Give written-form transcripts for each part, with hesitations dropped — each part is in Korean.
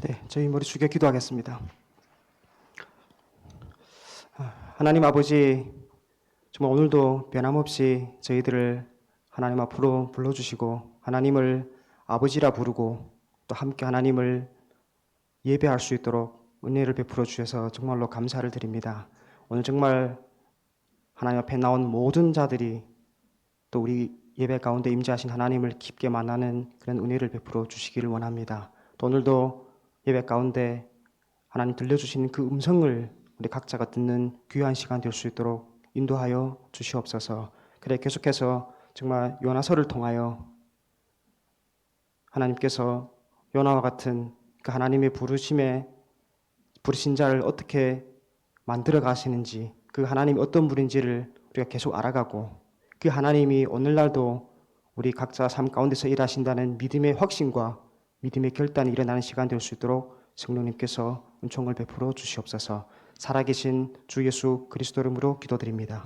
네, 저희 머리 숙여 기도하겠습니다. 하나님 아버지, 정말 오늘도 변함없이 저희들을 하나님 앞으로 불러주시고 하나님을 아버지라 부르고 또 함께 하나님을 예배할 수 있도록 은혜를 베풀어 주셔서 정말로 감사를 드립니다. 오늘 정말 하나님 앞에 나온 모든 자들이 또 우리 예배 가운데 임재하신 하나님을 깊게 만나는 그런 은혜를 베풀어 주시기를 원합니다. 또 오늘도 예배 가운데 하나님 들려주시는 그 음성을 우리 각자가 듣는 귀한 시간 될 수 있도록 인도하여 주시옵소서. 그래 계속해서 정말 요나서를 통하여 하나님께서 요나와 같은 그 하나님의 부르신 자를 어떻게 만들어 가시는지, 그 하나님이 어떤 분인지를 우리가 계속 알아가고 그 하나님이 오늘날도 우리 각자 삶 가운데서 일하신다는 믿음의 확신과 믿음의 결단이 일어나는 시간 될 수 있도록 성령님께서 은총을 베풀어 주시옵소서. 살아계신 주 예수 그리스도 이름으로 기도드립니다.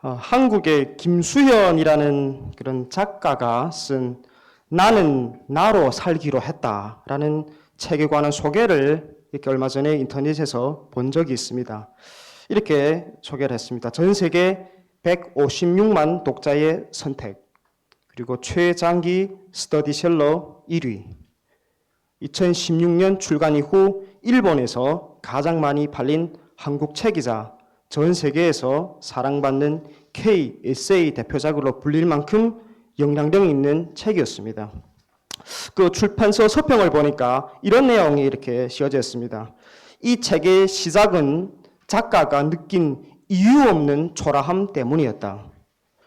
한국의 김수현이라는 그런 작가가 쓴 나는 나로 살기로 했다라는 책에 관한 소개를 이렇게 얼마 전에 인터넷에서 본 적이 있습니다. 이렇게 소개를 했습니다. 전 세계 156만 독자의 선택, 그리고 최장기 스터디셀러 1위, 2016년 출간 이후 일본에서 가장 많이 팔린 한국 책이자 전 세계에서 사랑받는 K 에세이 대표작으로 불릴 만큼 영향력 있는 책이었습니다. 그 출판서 서평을 보니까 이런 내용이 이렇게 씌어져 있습니다. 이 책의 시작은 작가가 느낀 이유 없는 초라함 때문이었다.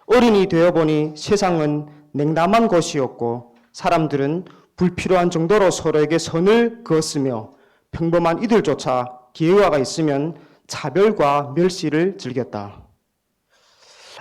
어른이 되어보니 세상은 냉담한 것이었고 사람들은 불필요한 정도로 서로에게 선을 그었으며 평범한 이들조차 기회가 있으면 차별과 멸시를 즐겼다.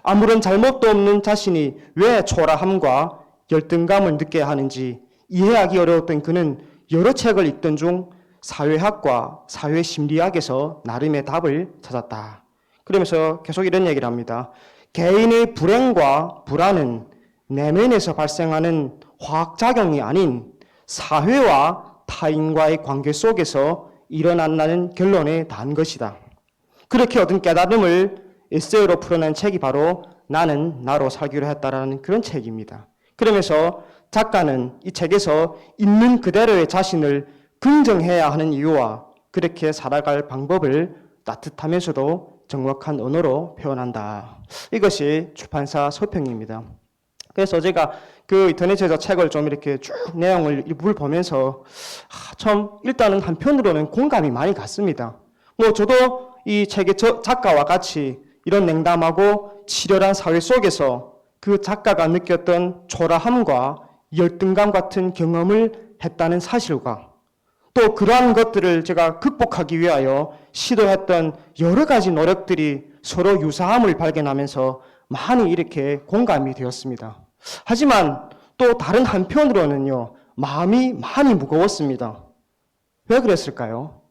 아무런 잘못도 없는 자신이 왜 초라함과 열등감을 느껴야 하는지 이해하기 어려웠던 그는 여러 책을 읽던 중 사회학과 사회심리학에서 나름의 답을 찾았다. 그러면서 계속 이런 얘기를 합니다. 개인의 불행과 불안은 내면에서 발생하는 화학작용이 아닌 사회와 타인과의 관계 속에서 일어난다는 결론에 단 것이다. 그렇게 얻은 깨달음을 에세이로 풀어낸 책이 바로 나는 나로 살기로 했다라는 그런 책입니다. 그러면서 작가는 이 책에서 있는 그대로의 자신을 긍정해야 하는 이유와 그렇게 살아갈 방법을 따뜻하면서도 정확한 언어로 표현한다. 이것이 출판사 서평입니다. 그래서 제가 그 인터넷에서 책을 좀 이렇게 쭉 내용을 일부를 보면서 참 일단은 한편으로는 공감이 많이 갔습니다. 저도 이 책의 작가와 같이 이런 냉담하고 치열한 사회 속에서 그 작가가 느꼈던 초라함과 열등감 같은 경험을 했다는 사실과 또 그러한 것들을 제가 극복하기 위하여 시도했던 여러 가지 노력들이 서로 유사함을 발견하면서 많이 이렇게 공감이 되었습니다. 하지만 또 다른 한편으로는요, 마음이 많이 무거웠습니다. 왜 그랬을까요?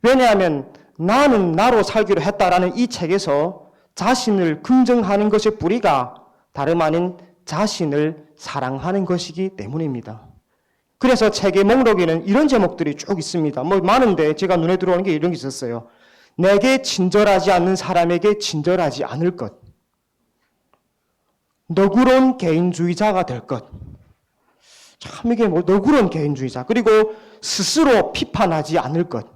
왜냐하면 나는 나로 살기로 했다라는 이 책에서 자신을 긍정하는 것의 뿌리가 다름 아닌 자신을 사랑하는 것이기 때문입니다. 그래서 책의 목록에는 이런 제목들이 쭉 있습니다. 많은데 제가 눈에 들어오는 게 이런 게 있었어요. 내게 친절하지 않는 사람에게 친절하지 않을 것. 너그러운 개인주의자가 될 것. 참 이게 너그러운 개인주의자. 그리고 스스로 비판하지 않을 것.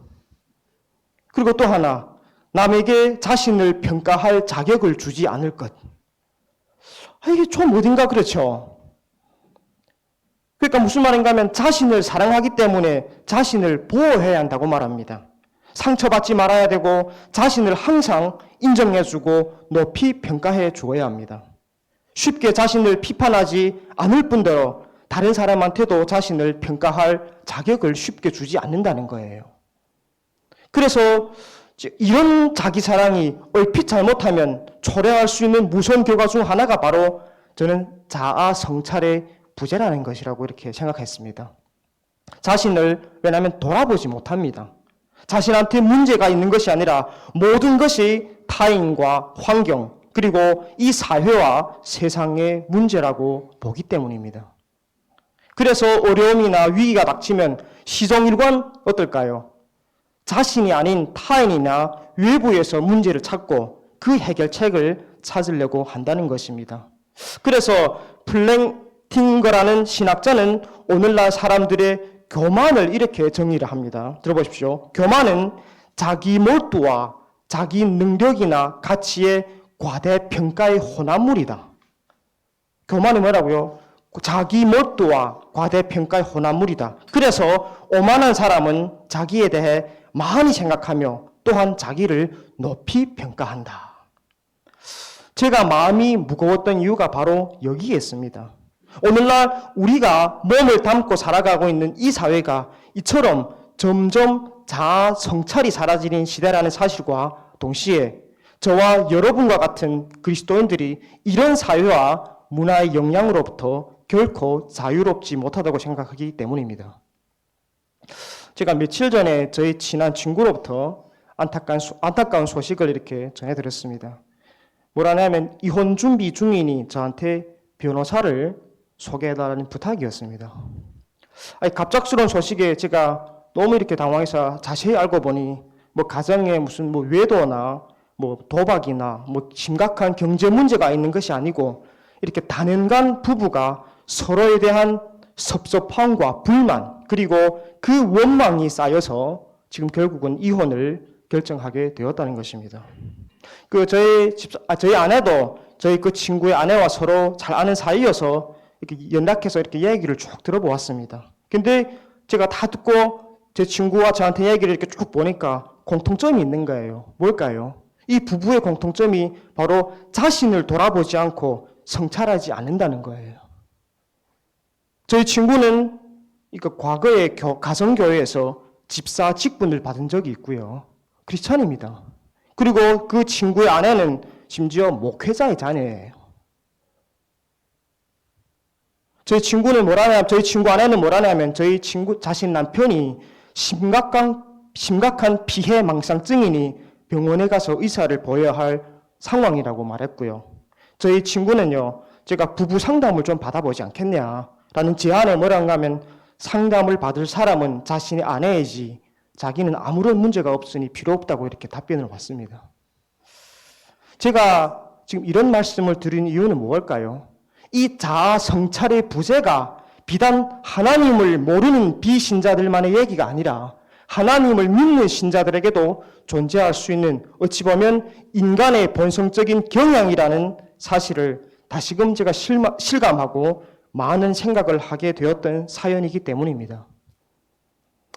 그리고 또 하나, 남에게 자신을 평가할 자격을 주지 않을 것. 이게 좀 어딘가 그렇죠. 그러니까 무슨 말인가 하면 자신을 사랑하기 때문에 자신을 보호해야 한다고 말합니다. 상처받지 말아야 되고 자신을 항상 인정해주고 높이 평가해 주어야 합니다. 쉽게 자신을 비판하지 않을 뿐더러 다른 사람한테도 자신을 평가할 자격을 쉽게 주지 않는다는 거예요. 그래서 이런 자기 사랑이 얼핏 잘못하면 초래할 수 있는 무서운 결과 중 하나가 바로 저는 자아 성찰의 부재라는 것이라고 이렇게 생각했습니다. 자신을 왜냐하면 돌아보지 못합니다. 자신한테 문제가 있는 것이 아니라 모든 것이 타인과 환경 그리고 이 사회와 세상의 문제라고 보기 때문입니다. 그래서 어려움이나 위기가 닥치면 시종일관 어떨까요? 자신이 아닌 타인이나 외부에서 문제를 찾고 그 해결책을 찾으려고 한다는 것입니다. 그래서 플랭팅거라는 신학자는 오늘날 사람들의 교만을 이렇게 정의를 합니다. 들어보십시오. 교만은 자기 몰두와 자기 능력이나 가치의 과대평가의 혼합물이다. 교만이 뭐라고요? 자기 몰두와 과대평가의 혼합물이다. 그래서 오만한 사람은 자기에 대해 많이 생각하며 또한 자기를 높이 평가한다. 제가 마음이 무거웠던 이유가 바로 여기에 있습니다. 오늘날 우리가 몸을 담고 살아가고 있는 이 사회가 이처럼 점점 자아 성찰이 사라지는 시대라는 사실과 동시에 저와 여러분과 같은 그리스도인들이 이런 사회와 문화의 영향으로부터 결코 자유롭지 못하다고 생각하기 때문입니다. 제가 며칠 전에 저희 친한 친구로부터 안타까운 소식을 이렇게 전해드렸습니다. 뭐라냐면 이혼 준비 중이니 저한테 변호사를 소개해달라는 부탁이었습니다. 갑작스러운 소식에 제가 너무 이렇게 당황해서 자세히 알고 보니 가정에 무슨 외도나 도박이나 심각한 경제 문제가 있는 것이 아니고 이렇게 단연간 부부가 서로에 대한 섭섭함과 불만 그리고 그 원망이 쌓여서 지금 결국은 이혼을 결정하게 되었다는 것입니다. 저희 아내도 저희 그 친구의 아내와 서로 잘 아는 사이여서 이렇게 연락해서 이렇게 얘기를 쭉 들어보았습니다. 근데 제가 다 듣고 제 친구와 저한테 얘기를 이렇게 쭉 보니까 공통점이 있는 거예요. 뭘까요? 이 부부의 공통점이 바로 자신을 돌아보지 않고 성찰하지 않는다는 거예요. 저희 친구는 과거에 가정교회에서 집사 직분을 받은 적이 있고요. 크리스찬입니다. 그리고 그 친구의 아내는 심지어 목회자의 자녀예요. 저희 친구 아내는 뭐라냐면 저희 친구 자신 남편이 심각한 피해망상증이니 병원에 가서 의사를 보여야 할 상황이라고 말했고요. 저희 친구는요, 제가 부부 상담을 좀 받아보지 않겠냐라는 제안에 뭐라고 하면 상담을 받을 사람은 자신의 아내이지 자기는 아무런 문제가 없으니 필요 없다고 이렇게 답변을 받습니다. 제가 지금 이런 말씀을 드린 이유는 무엇일까요? 이 자아 성찰의 부재가 비단 하나님을 모르는 비신자들만의 얘기가 아니라 하나님을 믿는 신자들에게도 존재할 수 있는 어찌 보면 인간의 본성적인 경향이라는 사실을 다시금 제가 실감하고 많은 생각을 하게 되었던 사연이기 때문입니다.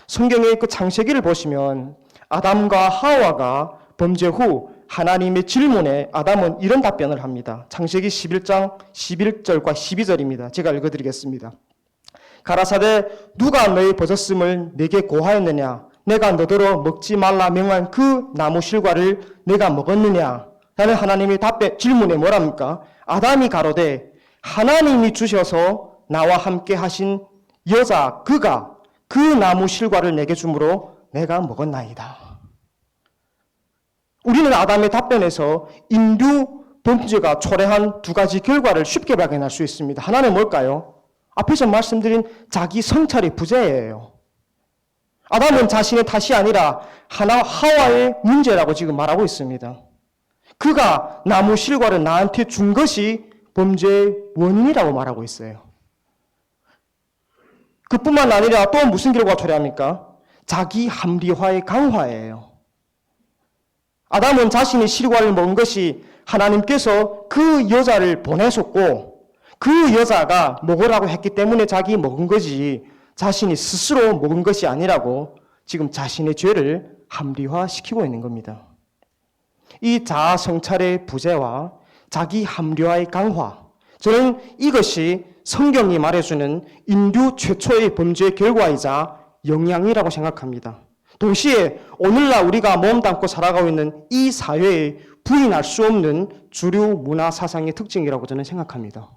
성경의 그 창세기를 보시면 아담과 하와가 범죄 후 하나님의 질문에 아담은 이런 답변을 합니다. 창세기 11장 11절과 12절입니다. 제가 읽어드리겠습니다. 가라사대 누가 너의 벗었음을 내게 고하였느냐? 내가 너더러 먹지 말라 명한 그 나무 실과를 내가 먹었느냐? 라는 하나님의 질문에 뭐랍니까? 아담이 가로되 하나님이 주셔서 나와 함께 하신 여자 그가 그 나무 실과를 내게 주므로 내가 먹었나이다. 우리는 아담의 답변에서 인류 범죄가 초래한 두 가지 결과를 쉽게 발견할 수 있습니다. 하나는 뭘까요? 앞에서 말씀드린 자기 성찰의 부재예요. 아담은 자신의 탓이 아니라 하와의 문제라고 지금 말하고 있습니다. 그가 나무 실과를 나한테 준 것이 범죄의 원인이라고 말하고 있어요. 그뿐만 아니라 또 무슨 결과가 초래합니까? 자기 합리화의 강화예요. 아담은 자신이 실과를 먹은 것이 하나님께서 그 여자를 보내셨고 그 여자가 먹으라고 했기 때문에 자기 먹은 거지 자신이 스스로 먹은 것이 아니라고 지금 자신의 죄를 합리화시키고 있는 겁니다. 이 자아 성찰의 부재와 자기 합리화의 강화, 저는 이것이 성경이 말해주는 인류 최초의 범죄의 결과이자 영향이라고 생각합니다. 동시에 오늘날 우리가 몸담고 살아가고 있는 이 사회에 부인할 수 없는 주류 문화 사상의 특징이라고 저는 생각합니다.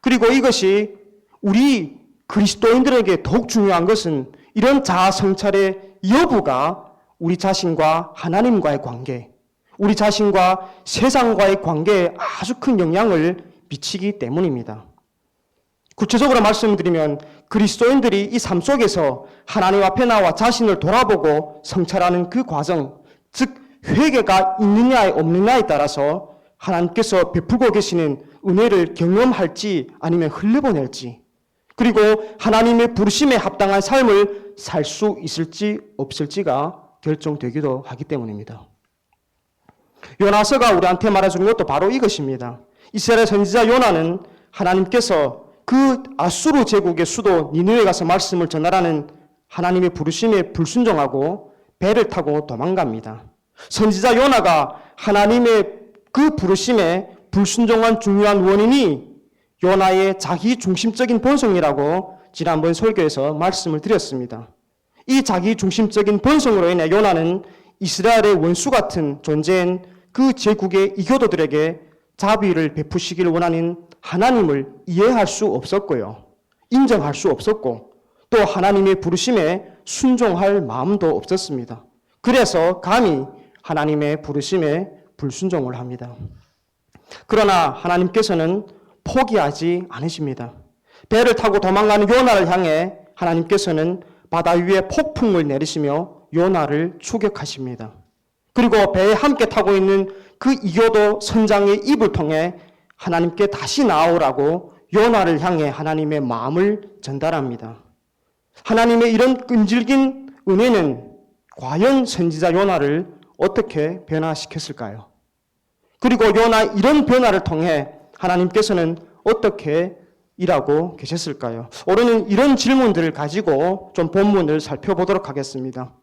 그리고 이것이 우리 그리스도인들에게 더욱 중요한 것은 이런 자아 성찰의 여부가 우리 자신과 하나님과의 관계, 우리 자신과 세상과의 관계에 아주 큰 영향을 미치기 때문입니다. 구체적으로 말씀드리면 그리스도인들이 이 삶 속에서 하나님 앞에 나와 자신을 돌아보고 성찰하는 그 과정, 즉 회개가 있느냐 없느냐에 따라서 하나님께서 베풀고 계시는 은혜를 경험할지 아니면 흘려보낼지, 그리고 하나님의 부르심에 합당한 삶을 살 수 있을지 없을지가 결정되기도 하기 때문입니다. 요나서가 우리한테 말해주는 것도 바로 이것입니다. 이스라엘 선지자 요나는 하나님께서 그 아수르 제국의 수도 니느웨에 가서 말씀을 전하라는 하나님의 부르심에 불순종하고 배를 타고 도망갑니다. 선지자 요나가 하나님의 그 부르심에 불순종한 중요한 원인이 요나의 자기 중심적인 본성이라고 지난번 설교에서 말씀을 드렸습니다. 이 자기 중심적인 본성으로 인해 요나는 이스라엘의 원수 같은 존재인 그 제국의 이교도들에게 자비를 베푸시기를 원하는 하나님을 이해할 수 없었고요. 인정할 수 없었고 또 하나님의 부르심에 순종할 마음도 없었습니다. 그래서 감히 하나님의 부르심에 불순종을 합니다. 그러나 하나님께서는 포기하지 않으십니다. 배를 타고 도망가는 요나를 향해 하나님께서는 바다 위에 폭풍을 내리시며 요나를 추격하십니다. 그리고 배에 함께 타고 있는 그 이교도 선장의 입을 통해 하나님께 다시 나오라고 요나를 향해 하나님의 마음을 전달합니다. 하나님의 이런 끈질긴 은혜는 과연 선지자 요나를 어떻게 변화시켰을까요? 그리고 요나 이런 변화를 통해 하나님께서는 어떻게 일하고 계셨을까요? 오늘은 이런 질문들을 가지고 좀 본문을 살펴보도록 하겠습니다.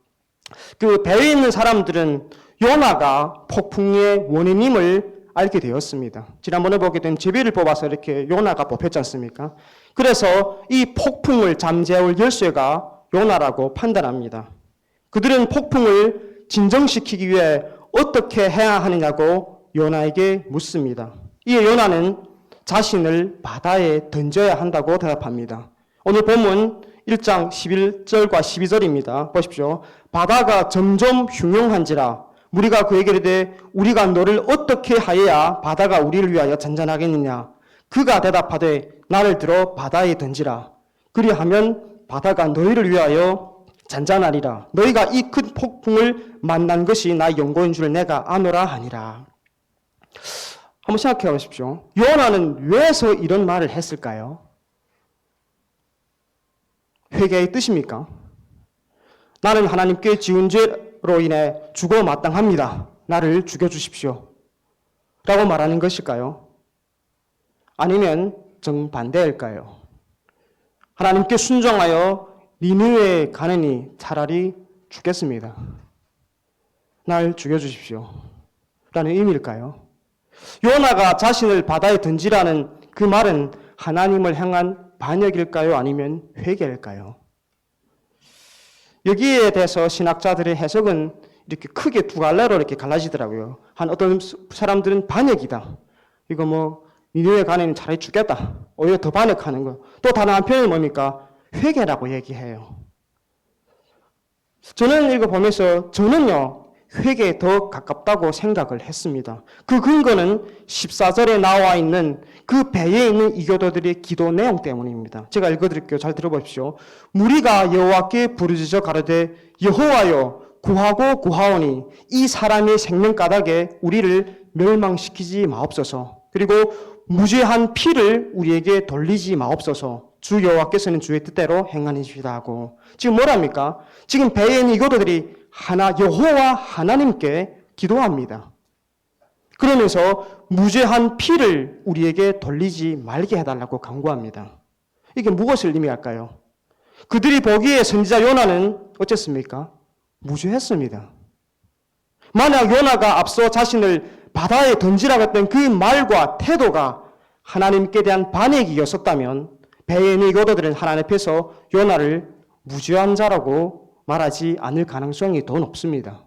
그 배에 있는 사람들은 요나가 폭풍의 원인임을 알게 되었습니다. 지난번에 보게 된 제비를 뽑아서 이렇게 요나가 뽑혔지 않습니까? 그래서 이 폭풍을 잠재울 열쇠가 요나라고 판단합니다. 그들은 폭풍을 진정시키기 위해 어떻게 해야 하느냐고 요나에게 묻습니다. 이에 요나는 자신을 바다에 던져야 한다고 대답합니다. 오늘 본문 1장 11절과 12절입니다. 보십시오. 바다가 점점 흉흉한지라 무리가 그에게 이르되 우리가 너를 어떻게 하여야 바다가 우리를 위하여 잔잔하겠느냐. 그가 대답하되 나를 들어 바다에 던지라. 그리하면 바다가 너희를 위하여 잔잔하리라. 너희가 이 큰 폭풍을 만난 것이 나의 연고인 줄 내가 아노라 하니라. 한번 생각해 보십시오. 요나는 왜서 이런 말을 했을까요? 회개의 뜻입니까? 나는 하나님께 지은 죄로 인해 죽어 마땅합니다. 나를 죽여주십시오. 라고 말하는 것일까요? 아니면 정반대일까요? 하나님께 순종하여 니느웨에 가느니 차라리 죽겠습니다. 날 죽여주십시오. 라는 의미일까요? 요나가 자신을 바다에 던지라는 그 말은 하나님을 향한 반역일까요? 아니면 회개일까요? 여기에 대해서 신학자들의 해석은 이렇게 크게 두 갈래로 이렇게 갈라지더라고요. 어떤 사람들은 반역이다. 이거 니네에 가는 차라리 죽겠다. 오히려 더 반역하는 거. 또 다른 한편은 뭡니까? 회개라고 얘기해요. 저는 이거 보면서 저는요. 회개에 더 가깝다고 생각을 했습니다. 그 근거는 14절에 나와 있는 그 배에 있는 이교도들의 기도 내용 때문입니다. 제가 읽어드릴게요. 잘 들어보십시오. 무리가 여호와께 부르짖어 가로되 여호와여 구하고 구하오니 이 사람의 생명가닥에 우리를 멸망시키지 마옵소서. 그리고 무죄한 피를 우리에게 돌리지 마옵소서. 주 여호와께서는 주의 뜻대로 행하시다 하고 지금 뭐랍니까? 지금 배에 있는 이교도들이 여호와 하나님께 기도합니다. 그러면서 무죄한 피를 우리에게 돌리지 말게 해달라고 간구합니다. 이게 무엇을 의미할까요? 그들이 보기에 선지자 요나는 어쨌습니까? 무죄했습니다. 만약 요나가 앞서 자신을 바다에 던지라고 했던 그 말과 태도가 하나님께 대한 반역이었었다면 배에 있는 이교도들은 하나님 앞에서 요나를 무죄한 자라고 말하지 않을 가능성이 더 높습니다.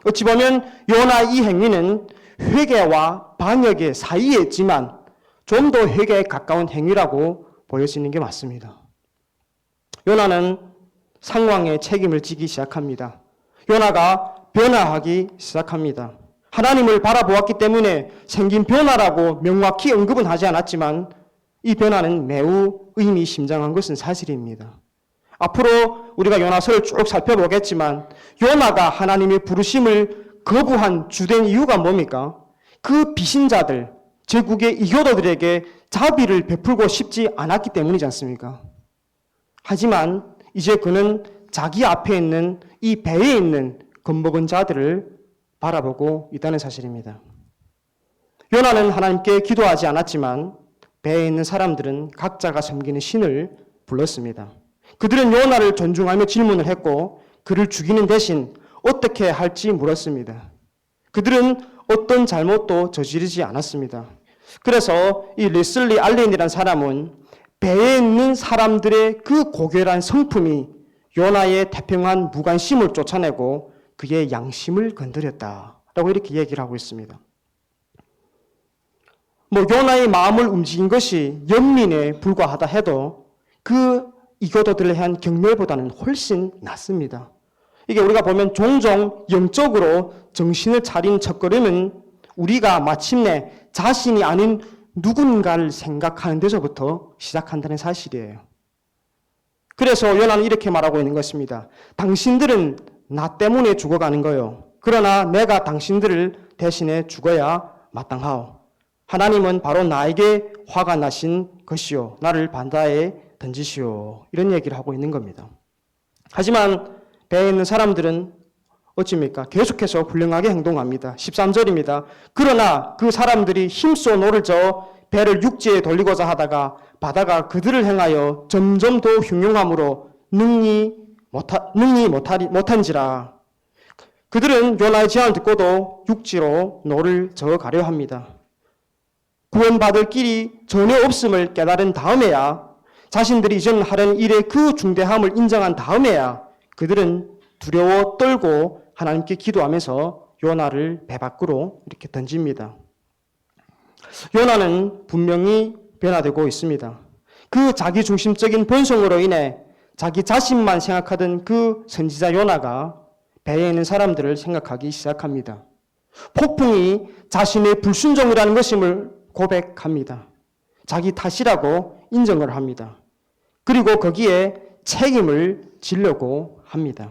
어찌 보면 요나 이 행위는 회개와 반역의 사이에 있지만 좀 더 회개에 가까운 행위라고 보여지는 게 맞습니다. 요나는 상황에 책임을 지기 시작합니다. 요나가 변화하기 시작합니다. 하나님을 바라보았기 때문에 생긴 변화라고 명확히 언급은 하지 않았지만 이 변화는 매우 의미심장한 것은 사실입니다. 앞으로 우리가 요나서를 쭉 살펴보겠지만 요나가 하나님의 부르심을 거부한 주된 이유가 뭡니까? 그 비신자들, 제국의 이교도들에게 자비를 베풀고 싶지 않았기 때문이지 않습니까? 하지만 이제 그는 자기 앞에 있는 이 배에 있는 겁먹은 자들을 바라보고 있다는 사실입니다. 요나는 하나님께 기도하지 않았지만 배에 있는 사람들은 각자가 섬기는 신을 불렀습니다. 그들은 요나를 존중하며 질문을 했고 그를 죽이는 대신 어떻게 할지 물었습니다. 그들은 어떤 잘못도 저지르지 않았습니다. 그래서 이 레슬리 알렌이라는 사람은 배에 있는 사람들의 그 고결한 성품이 요나의 태평한 무관심을 쫓아내고 그의 양심을 건드렸다라고 이렇게 얘기를 하고 있습니다. 요나의 마음을 움직인 것이 연민에 불과하다 해도 그 이교도들에 대한 경멸보다는 훨씬 낫습니다. 이게 우리가 보면 종종 영적으로 정신을 차린 첫걸음은 우리가 마침내 자신이 아닌 누군가를 생각하는 데서부터 시작한다는 사실이에요. 그래서 요나는 이렇게 말하고 있는 것입니다. 당신들은 나 때문에 죽어가는 거요. 그러나 내가 당신들을 대신해 죽어야 마땅하오. 하나님은 바로 나에게 화가 나신 것이요. 나를 바다에 던지시오. 이런 얘기를 하고 있는 겁니다. 하지만 배에 있는 사람들은 어찌입니까? 계속해서 훌륭하게 행동합니다. 13절입니다. 그러나 그 사람들이 힘써 노를 저어 배를 육지에 돌리고자 하다가 바다가 그들을 행하여 점점 더 흉흉함으로 능히 못한지라. 그들은 요나의 제안을 듣고도 육지로 노를 저어 가려 합니다. 구원받을 길이 전혀 없음을 깨달은 다음에야 자신들이 이전 하려는 일의 그 중대함을 인정한 다음에야 그들은 두려워 떨고 하나님께 기도하면서 요나를 배 밖으로 이렇게 던집니다. 요나는 분명히 변화되고 있습니다. 그 자기중심적인 본성으로 인해 자기 자신만 생각하던 그 선지자 요나가 배에 있는 사람들을 생각하기 시작합니다. 폭풍이 자신의 불순종이라는 것임을 고백합니다. 자기 탓이라고 인정을 합니다. 그리고 거기에 책임을 지려고 합니다.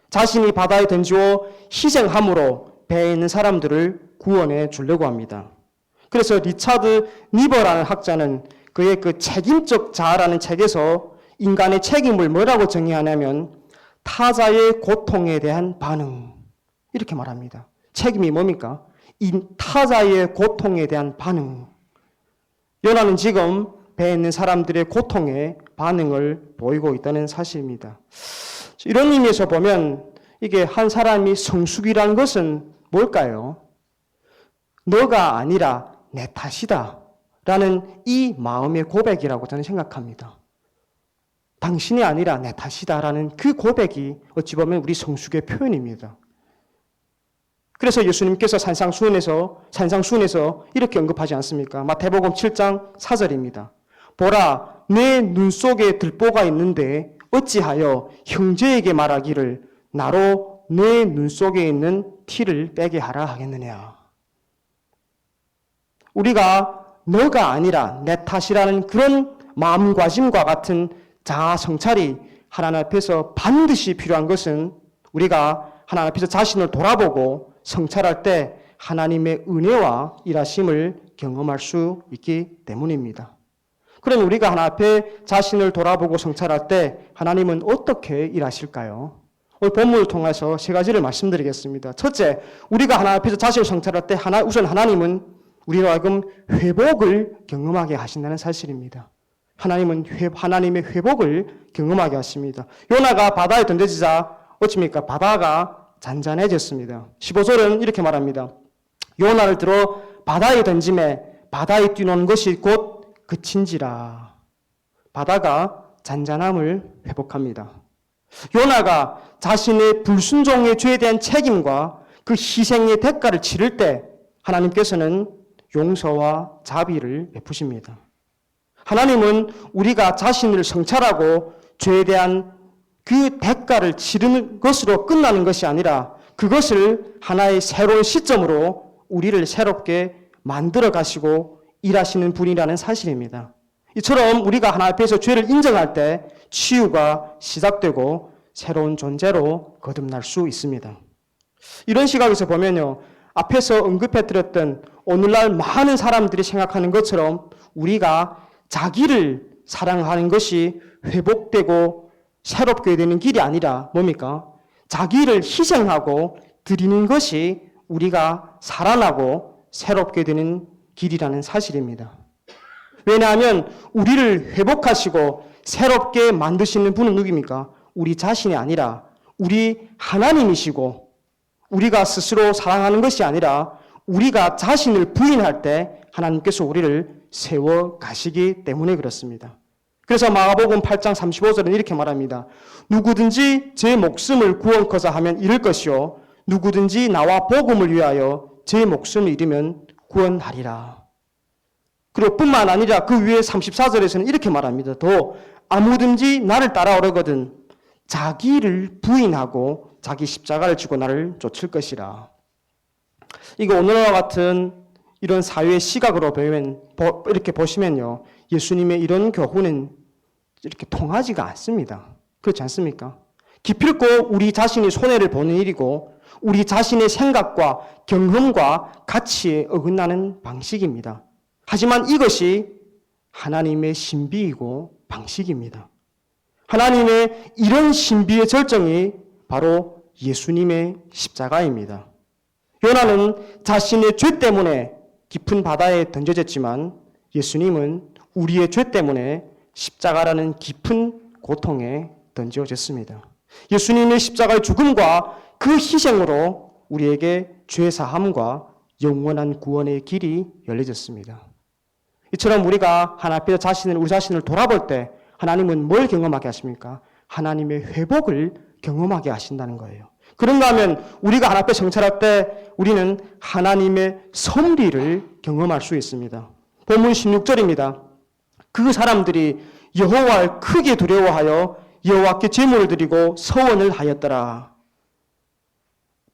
자신이 바다에 던지어 희생함으로 배에 있는 사람들을 구원해 주려고 합니다. 그래서 리차드 니버라는 학자는 그의 그 책임적 자아라는 책에서 인간의 책임을 뭐라고 정의하냐면 타자의 고통에 대한 반응, 이렇게 말합니다. 책임이 뭡니까? 이 타자의 고통에 대한 반응. 요나는 지금 배에 있는 사람들의 고통에 반응을 보이고 있다는 사실입니다. 이런 의미에서 보면 이게 한 사람이 성숙이라는 것은 뭘까요? 너가 아니라 내 탓이다 라는 이 마음의 고백이라고 저는 생각합니다. 당신이 아니라 내 탓이다 라는 그 고백이 어찌 보면 우리 성숙의 표현입니다. 그래서 예수님께서 산상수훈에서 이렇게 언급하지 않습니까? 마태복음 7장 4절입니다. 보라, 내 눈 속에 들보가 있는데 어찌하여 형제에게 말하기를 나로 내 눈 속에 있는 티를 빼게 하라 하겠느냐. 우리가 너가 아니라 내 탓이라는 그런 마음가짐과 같은 자아 성찰이 하나님 앞에서 반드시 필요한 것은 우리가 하나님 앞에서 자신을 돌아보고 성찰할 때 하나님의 은혜와 일하심을 경험할 수 있기 때문입니다. 그럼 우리가 하나님 앞에 자신을 돌아보고 성찰할 때 하나님은 어떻게 일하실까요? 오늘 본문을 통해서 세 가지를 말씀드리겠습니다. 첫째, 우리가 하나님 앞에서 자신을 성찰할 때 우선 하나님은 우리로 하여금 회복을 경험하게 하신다는 사실입니다. 하나님은 하나님의 회복을 경험하게 하십니다. 요나가 바다에 던져지자 어찌입니까? 바다가 잔잔해졌습니다. 15절은 이렇게 말합니다. 요나를 들어 바다에 던짐에 바다에 뛰노는 것이 곧 그친지라. 바다가 잔잔함을 회복합니다. 요나가 자신의 불순종의 죄에 대한 책임과 그 희생의 대가를 치를 때 하나님께서는 용서와 자비를 베푸십니다. 하나님은 우리가 자신을 성찰하고 죄에 대한 그 대가를 치르는 것으로 끝나는 것이 아니라 그것을 하나의 새로운 시점으로 우리를 새롭게 만들어 가시고 일하시는 분이라는 사실입니다. 이처럼 우리가 하나님 앞에서 죄를 인정할 때 치유가 시작되고 새로운 존재로 거듭날 수 있습니다. 이런 시각에서 보면요, 앞에서 언급해드렸던 오늘날 많은 사람들이 생각하는 것처럼 우리가 자기를 사랑하는 것이 회복되고 새롭게 되는 길이 아니라 뭡니까? 자기를 희생하고 드리는 것이 우리가 살아나고 새롭게 되는 길이라는 사실입니다. 왜냐하면 우리를 회복하시고 새롭게 만드시는 분은 누구입니까? 우리 자신이 아니라 우리 하나님이시고, 우리가 스스로 사랑하는 것이 아니라 우리가 자신을 부인할 때 하나님께서 우리를 세워 가시기 때문에 그렇습니다. 그래서 마가복음 8장 35절은 이렇게 말합니다. 누구든지 제 목숨을 구원코자 하면 잃을 것이요 누구든지 나와 복음을 위하여 제 목숨을 잃으면 구원하리라. 그리고 뿐만 아니라 그 위에 34절에서는 이렇게 말합니다. 또 아무든지 나를 따라오려거든 자기를 부인하고 자기 십자가를 지고 나를 쫓을 것이라. 이거 오늘과 같은 이런 사회의 시각으로 보면 이렇게 보시면요, 예수님의 이런 교훈은 이렇게 통하지가 않습니다. 그렇지 않습니까? 기필코 우리 자신이 손해를 보는 일이고 우리 자신의 생각과 경험과 가치에 어긋나는 방식입니다. 하지만 이것이 하나님의 신비이고 방식입니다. 하나님의 이런 신비의 절정이 바로 예수님의 십자가입니다. 요나는 자신의 죄 때문에 깊은 바다에 던져졌지만 예수님은 우리의 죄 때문에 십자가라는 깊은 고통에 던져졌습니다. 예수님의 십자가의 죽음과 그 희생으로 우리에게 죄 사함과 영원한 구원의 길이 열려졌습니다. 이처럼 우리가 하나님 앞에 우리 자신을 돌아볼 때 하나님은 뭘 경험하게 하십니까? 하나님의 회복을 경험하게 하신다는 거예요. 그런가 하면 우리가 하나님 앞에 정찰할 때 우리는 하나님의 섭리를 경험할 수 있습니다. 본문 16절입니다. 그 사람들이 여호와를 크게 두려워하여 여호와께 제물을 드리고 서원을 하였더라.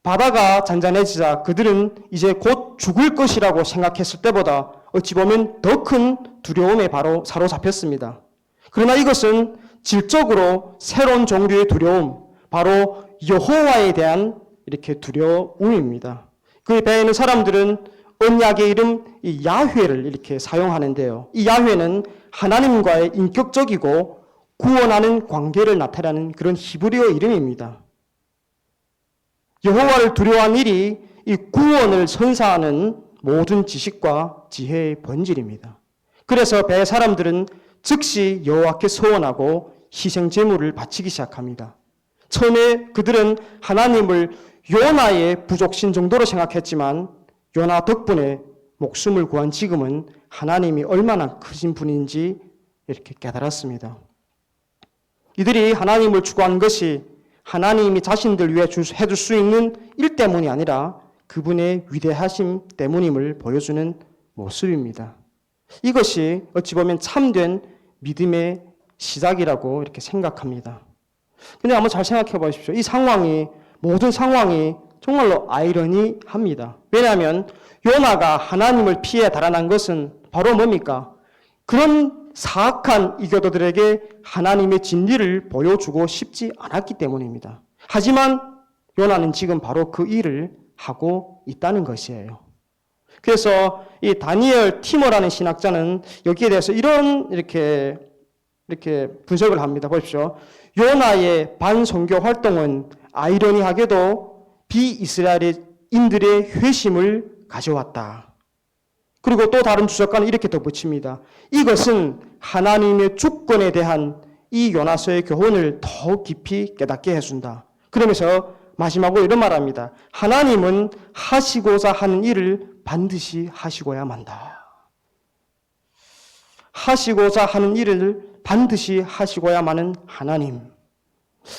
바다가 잔잔해지자 그들은 이제 곧 죽을 것이라고 생각했을 때보다 어찌 보면 더 큰 두려움에 바로 사로잡혔습니다. 그러나 이것은 질적으로 새로운 종류의 두려움, 바로 여호와에 대한 이렇게 두려움입니다. 그 배에 있는 사람들은 언약의 이름 이 야훼를 이렇게 사용하는데요. 이 야훼는 하나님과의 인격적이고 구원하는 관계를 나타내는 그런 히브리어 이름입니다. 여호와를 두려워한 일이 이 구원을 선사하는 모든 지식과 지혜의 본질입니다. 그래서 배의 사람들은 즉시 여호와께 서원하고 희생 제물을 바치기 시작합니다. 처음에 그들은 하나님을 요나의 부족신 정도로 생각했지만 요나 덕분에 목숨을 구한 지금은 하나님이 얼마나 크신 분인지 이렇게 깨달았습니다. 이들이 하나님을 추구하는 것이 하나님이 자신들 위해 해줄 수 있는 일 때문이 아니라 그분의 위대하심 때문임을 보여주는 모습입니다. 이것이 어찌 보면 참된 믿음의 시작이라고 이렇게 생각합니다. 근데 한번 잘 생각해 보십시오. 이 상황이, 모든 상황이 정말로 아이러니합니다. 왜냐하면 요나가 하나님을 피해 달아난 것은 바로 뭡니까? 그런 사악한 이교도들에게 하나님의 진리를 보여주고 싶지 않았기 때문입니다. 하지만 요나는 지금 바로 그 일을 하고 있다는 것이에요. 그래서 이 다니엘 티머라는 신학자는 여기에 대해서 이렇게 분석을 합니다. 보십시오. 요나의 반선교 활동은 아이러니하게도 비이스라엘인들의 회심을 가져왔다. 그리고 또 다른 주석가는 이렇게 덧붙입니다. 이것은 하나님의 주권에 대한 이 요나서의 교훈을 더 깊이 깨닫게 해준다. 그러면서 마지막으로 이런 말합니다. 하나님은 하시고자 하는 일을 반드시 하시고야 만다. 하시고자 하는 일을 반드시 하시고야 마는 하나님.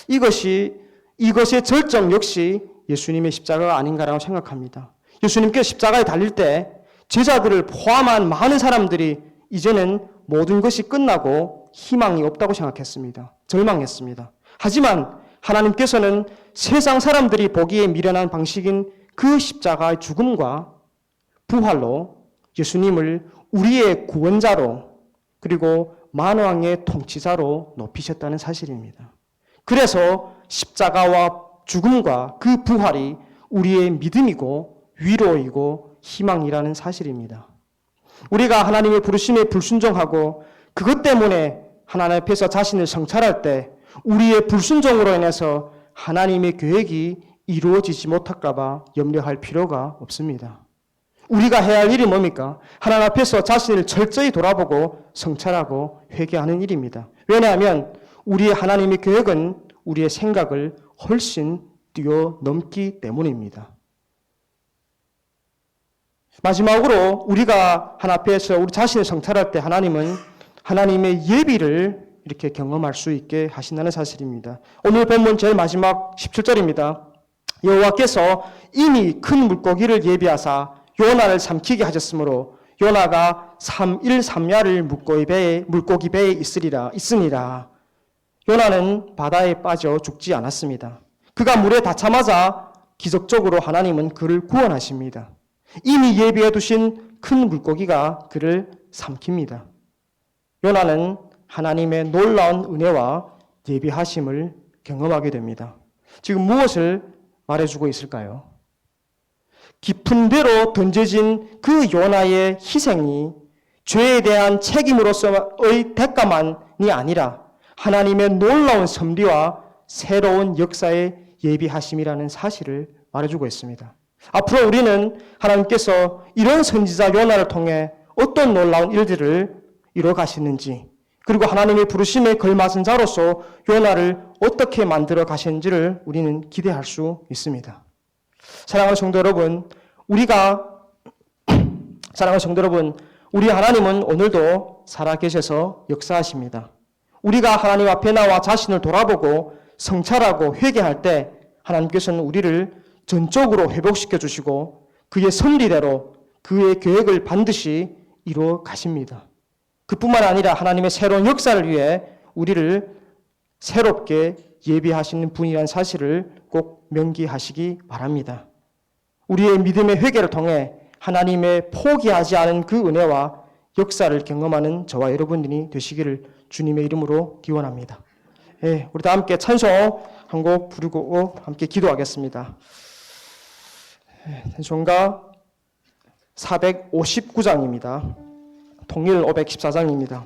이것의 절정 역시 예수님의 십자가가 아닌가라고 생각합니다. 예수님께서 십자가에 달릴 때 제자들을 포함한 많은 사람들이 이제는 모든 것이 끝나고 희망이 없다고 생각했습니다. 절망했습니다. 하지만 하나님께서는 세상 사람들이 보기에 미련한 방식인 그 십자가의 죽음과 부활로 예수님을 우리의 구원자로 그리고 만왕의 통치자로 높이셨다는 사실입니다. 그래서 십자가와 죽음과 그 부활이 우리의 믿음이고 위로이고 희망이라는 사실입니다. 우리가 하나님의 부르심에 불순종하고 그것 때문에 하나님 앞에서 자신을 성찰할 때 우리의 불순종으로 인해서 하나님의 계획이 이루어지지 못할까 봐 염려할 필요가 없습니다. 우리가 해야 할 일이 뭡니까? 하나님 앞에서 자신을 철저히 돌아보고 성찰하고 회개하는 일입니다. 왜냐하면 우리의 하나님의 계획은 우리의 생각을 훨씬 뛰어넘기 때문입니다. 마지막으로 우리가 하나님 앞에서 우리 자신을 성찰할 때 하나님은 하나님의 예비를 이렇게 경험할 수 있게 하신다는 사실입니다. 오늘 본문 제일 마지막 17절입니다. 여호와께서 이미 큰 물고기를 예비하사 요나를 삼키게 하셨으므로 요나가 3일 3야를 물고기 배에 있으니라. 요나는 바다에 빠져 죽지 않았습니다. 그가 물에 닿자마자 기적적으로 하나님은 그를 구원하십니다. 이미 예비해 두신 큰 물고기가 그를 삼킵니다. 요나는 하나님의 놀라운 은혜와 예비하심을 경험하게 됩니다. 지금 무엇을 말해주고 있을까요? 깊은 데로 던져진 그 요나의 희생이 죄에 대한 책임으로서의 대가만이 아니라 하나님의 놀라운 섭리와 새로운 역사의 예비하심이라는 사실을 말해주고 있습니다. 앞으로 우리는 하나님께서 이런 선지자 요나를 통해 어떤 놀라운 일들을 이루어 가시는지, 그리고 하나님의 부르심에 걸맞은 자로서 요나를 어떻게 만들어 가시는지를 우리는 기대할 수 있습니다. 사랑하는 성도 여러분, 우리 하나님은 오늘도 살아계셔서 역사하십니다. 우리가 하나님 앞에 나와 자신을 돌아보고 성찰하고 회개할 때 하나님께서는 우리를 전적으로 회복시켜 주시고 그의 섭리대로 그의 계획을 반드시 이루어 가십니다. 그뿐만 아니라 하나님의 새로운 역사를 위해 우리를 새롭게 예비하시는 분이라는 사실을 꼭 명기하시기 바랍니다. 우리의 믿음의 회개를 통해 하나님의 포기하지 않은 그 은혜와 역사를 경험하는 저와 여러분들이 되시기를 주님의 이름으로 기원합니다. 예, 우리 다 함께 찬송 한 곡 부르고 함께 기도하겠습니다. 찬송가 459장입니다. 통일 514장입니다.